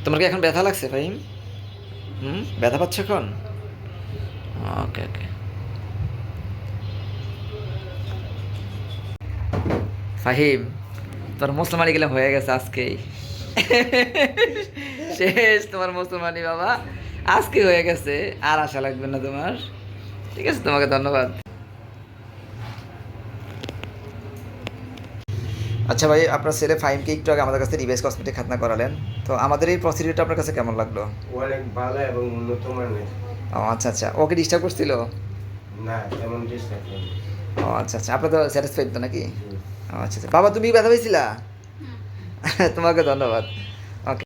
তোমার কি এখন ব্যথা লাগছে ফাহিম? ব্যথা পাচ্ছ এখন? ওকে ওকে। ফাহিম, তোর মুসলমানি গেলে হয়ে গেছে আজকেই। শেষ তোমার মুসলমানি বাবা, আজকে হয়ে গেছে। আর আশা লাগবে না তোমার। ঠিক আছে, তোমাকে ধন্যবাদ। আচ্ছা ভাই, আপনার ছেলে ফাহিমকে একটু আগে আমাদের কাছে রিভাইস কসমেটিক খাতনা করালেন, তো আমাদের এই প্রসিডিউরটা আপনার কাছে কেমন লাগলো? অনেক ভালো এবং উন্নত মানের। ও আচ্ছা আচ্ছা, ওকে ডিস্টার্ব করছিল? না, তেমন ডিস্টার্ব নেই। ও আচ্ছা আচ্ছা, আপনার তো স্যাটিসফাইড তো নাকি? ও আচ্ছা আচ্ছা, বাবা তুমি ব্যথা পেয়েছিলা? তোমাকে ধন্যবাদ। ওকে।